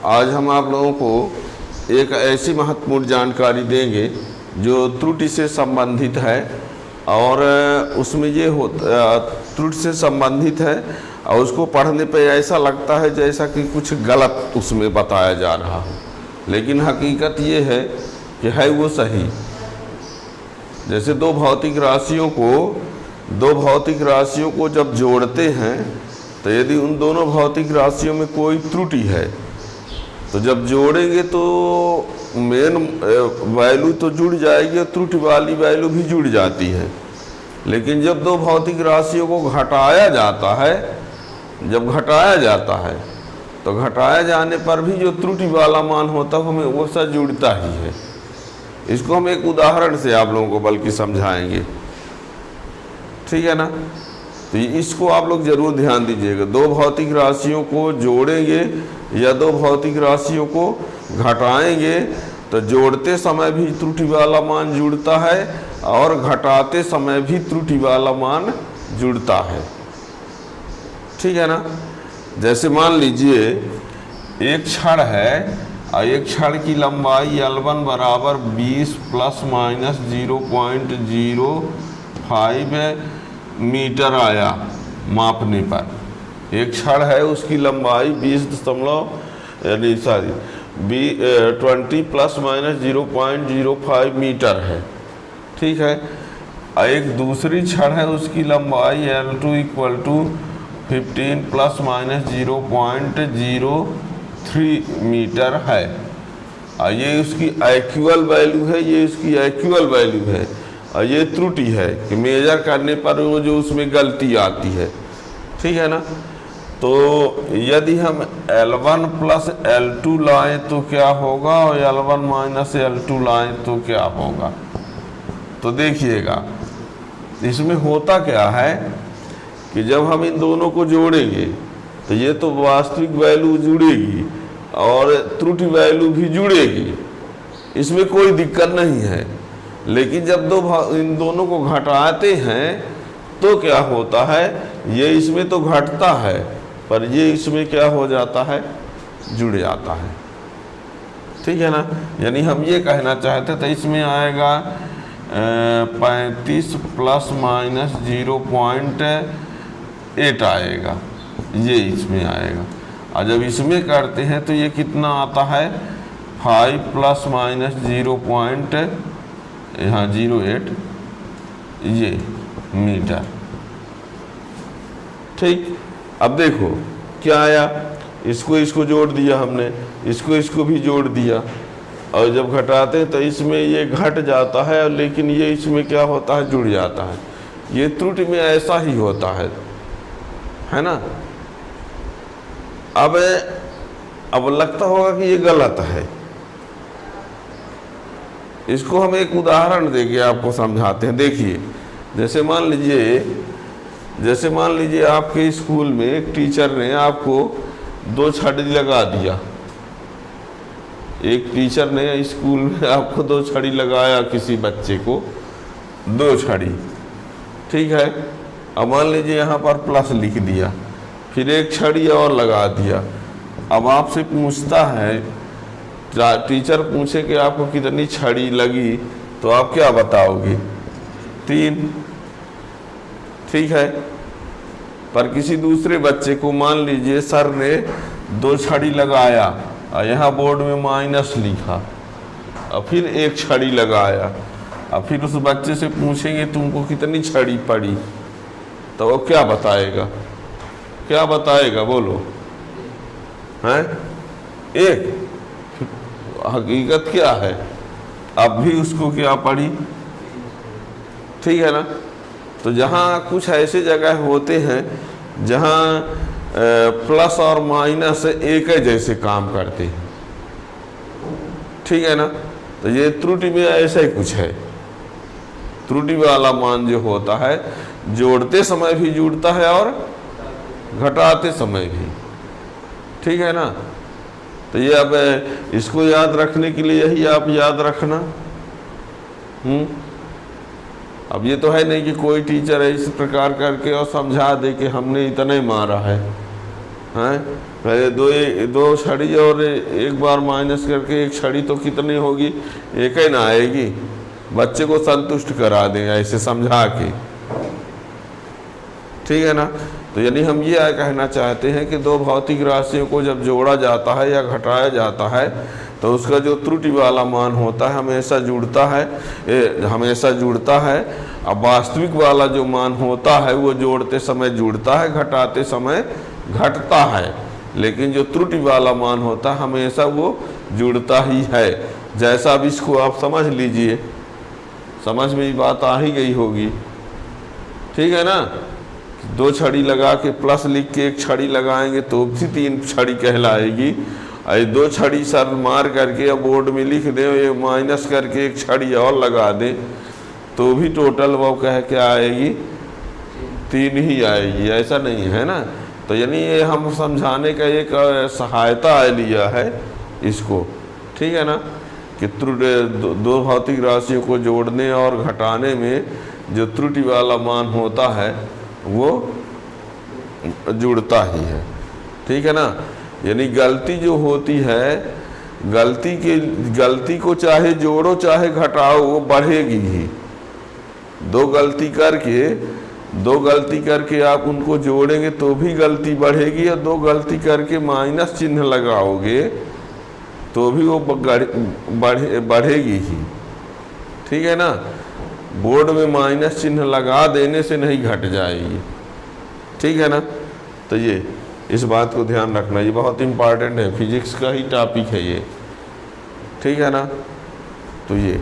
आज हम आप लोगों को एक ऐसी महत्वपूर्ण जानकारी देंगे जो त्रुटि से संबंधित है और उसमें ये त्रुटि से संबंधित है और उसको पढ़ने पे ऐसा लगता है जैसा कि कुछ गलत उसमें बताया जा रहा हो, लेकिन हकीकत ये है कि है वो सही। जैसे दो भौतिक राशियों को जब जोड़ते हैं तो यदि उन दोनों भौतिक राशियों में कोई त्रुटि है तो जब जोड़ेंगे तो मेन वैल्यू तो जुड़ जाएगी और त्रुटि वाली वैल्यू भी जुड़ जाती है। लेकिन जब दो भौतिक राशियों को घटाया जाता है, जब घटाया जाता है तो घटाया जाने पर भी जो त्रुटि वाला मान होता है हमें वो सा जुड़ता ही है। इसको हम एक उदाहरण से आप लोगों को बल्कि समझाएंगे, ठीक है ना। तो इसको आप लोग जरूर ध्यान दीजिएगा। दो भौतिक राशियों को जोड़ेंगे या दो भौतिक राशियों को घटाएंगे तो जोड़ते समय भी त्रुटि वाला मान जुड़ता है और घटाते समय भी त्रुटि वाला मान जुड़ता है, ठीक है ना। जैसे मान लीजिए एक छड़ है और एक छड़ की लंबाई L1 बराबर 20 ± 0.05 मीटर आया मापने पर। एक छड़ है उसकी लंबाई 20 ± 0.05 मीटर है, ठीक है। और एक दूसरी छड़ है उसकी लंबाई L2 = 15 ± 0.03 मीटर है। और ये उसकी एक्चुअल वैल्यू है, ये इसकी एक्चुअल वैल्यू है और ये त्रुटि है कि मेजर करने पर वो जो उसमें गलती आती है, ठीक है ना। तो यदि हम L1 + L2 लाएं तो क्या होगा और L1 - L2 लाएं तो क्या होगा। तो देखिएगा इसमें होता क्या है कि जब हम इन दोनों को जोड़ेंगे तो ये तो वास्तविक वैल्यू जुड़ेगी और त्रुटि वैल्यू भी जुड़ेगी, इसमें कोई दिक्कत नहीं है। लेकिन जब इन दोनों को घटाते हैं तो क्या होता है, ये इसमें तो घटता है पर ये इसमें क्या हो जाता है, जुड़ जाता है, ठीक है ना। यानी हम ये कहना चाहते थे इसमें आएगा 35 ± 0.8 आएगा, ये इसमें आएगा। और जब इसमें करते हैं तो ये कितना आता है 5 ± 0.08 ये मीटर, ठीक। अब देखो क्या आया, इसको जोड़ दिया हमने, इसको भी जोड़ दिया और जब घटाते हैं तो इसमें ये घट जाता है लेकिन ये इसमें क्या होता है, जुड़ जाता है। ये त्रुटि में ऐसा ही होता है ना। अब लगता होगा कि ये गलत है। इसको हम एक उदाहरण देके आपको समझाते हैं। देखिए जैसे मान लीजिए आपके स्कूल में एक टीचर ने आपको 2 छड़ी लगा दिया। एक टीचर ने स्कूल में आपको 2 छड़ी लगाया, किसी बच्चे को 2 छड़ी, ठीक है। अब मान लीजिए यहाँ पर प्लस लिख दिया, फिर एक छड़ी और लगा दिया। अब आपसे पूछता है, टीचर पूछे कि आपको कितनी छड़ी लगी तो आप क्या बताओगे, 3, ठीक है। पर किसी दूसरे बच्चे को मान लीजिए सर ने 2 छड़ी लगाया और यहाँ बोर्ड में माइनस लिखा और फिर एक छड़ी लगाया और फिर उस बच्चे से पूछेंगे तुमको कितनी छड़ी पड़ी तो वो क्या बताएगा बोलो, हैं, 1। हकीकत क्या है, अब भी उसको क्या पड़ी, ठीक है ना। तो जहाँ कुछ ऐसे जगह होते हैं जहाँ प्लस और माइनस एक ही जैसे काम करते हैं, ठीक है ना। तो ये त्रुटि में ऐसा ही कुछ है। त्रुटि वाला मान जो होता है जोड़ते समय भी जुड़ता है और घटाते समय भी, ठीक है ना। तो ये अब इसको याद रखने के लिए यही आप याद रखना। अब ये तो है नहीं कि कोई टीचर है इस प्रकार करके और समझा दे कि हमने इतना ही मारा है, हैं दो छड़ी और एक बार माइनस करके एक छड़ी तो कितनी होगी, एक ही ना आएगी। बच्चे को संतुष्ट करा दें ऐसे समझा के, ठीक है ना। तो यानी हम ये कहना चाहते हैं कि दो भौतिक राशियों को जब जोड़ा जाता है या घटाया जाता है तो उसका जो त्रुटि वाला मान होता है हमेशा जुड़ता है। अब वास्तविक वाला जो मान होता है वो जोड़ते समय जुड़ता है, घटाते समय घटता है, लेकिन जो त्रुटि वाला मान होता है हमेशा वो जुड़ता ही है। जैसा अब इसको आप समझ लीजिए, समझ में ये बात आ ही गई होगी, ठीक है ना। दो छड़ी लगा के प्लस लिख के एक छड़ी लगाएंगे तो भी 3 छड़ी कहलाएगी। और दो छड़ी सर मार करके अब बोर्ड में लिख दें, ये माइनस करके एक छड़ी और लगा दें तो भी टोटल वो कह के आएगी 3 ही आएगी, ऐसा नहीं है ना। तो यानी ये हम समझाने का एक सहायता लिया है इसको, ठीक है ना, कि दो भौतिक राशियों को जोड़ने और घटाने में जो त्रुटि वाला मान होता है वो जुड़ता ही है, ठीक है ना। यानी गलती जो होती है, गलती को चाहे जोड़ो चाहे घटाओ वो बढ़ेगी ही। दो गलती करके आप उनको जोड़ेंगे तो भी गलती बढ़ेगी, और दो गलती करके माइनस चिन्ह लगाओगे तो भी वो बढ़ेगी ही, ठीक है ना। बोर्ड में माइनस चिन्ह लगा देने से नहीं घट जाएगी, ठीक है ना। तो ये इस बात को ध्यान रखना, ये बहुत इम्पॉर्टेंट है, फिजिक्स का ही टॉपिक है ये, ठीक है ना। तो ये